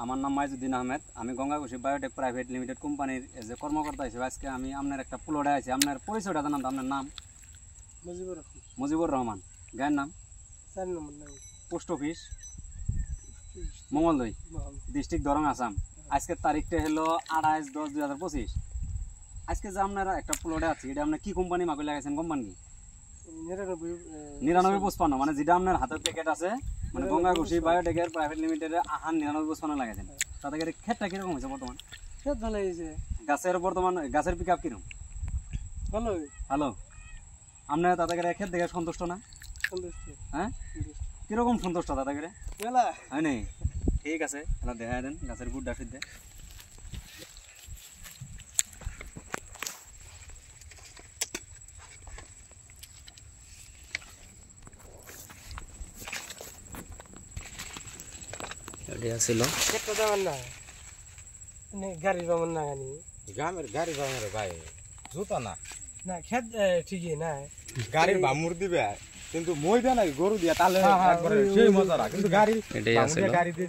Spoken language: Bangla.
আমার নাম মাইজুদ্দিন আহমেদ। আমি গঙ্গাঘোষী বায়োটেক প্রাইভেট লিমিটেড কোম্পানির যে কর্মকর্তা হিসেবে আজকে আমি আপনার একটা প্লটে আছি। আপনার পরিচয়টা জানান তো। আপনার নাম? মুজিবুর রহমান। গায়ের নাম? Post office Mangaldai, district Darrang, Assam. আজকের তারিখটা হলো 28/10/2025। আজকে যে আপনারা একটা প্লটে আছে, এটা আপনার কি কোম্পানি মাকে লাগাইছেন? কোম্পানি 9955, মানে যেটা আপনার হাতের প্যাকেট আছে, মানে গঙ্গাঘোষী বায়োটেকের প্রাইভেট লিমিটেডের আহান 9955 লাগাইছেন। তাদের ক্ষেতটা কিরকম হয়েছে বর্তমান? ক্ষেত ভালো হয়েছে। গাছের বর্তমান গাছের পিক আপ কিরকম? ভালো ভালো। আপনার তাদের ক্ষেত দেখে সন্তুষ্ট না? হ্যাঁ, কিরকম সন্তুষ্ট তাদের? হয় নাই? ঠিক আছে, তাহলে দেখা দেন গাছের গুড় ডাফির দেয়। গাড়ি বামন না গানি গ্রামের গাড়ি বামের ভাই জুতা না না ক্ষেত ঠিকই না গাড়ির বামুর দিবে কিন্তু মই দেয় না গরু দিয়া তাহলে একবারে সেই মজা কিন্তু গাড়ি গাড়ি দিয়ে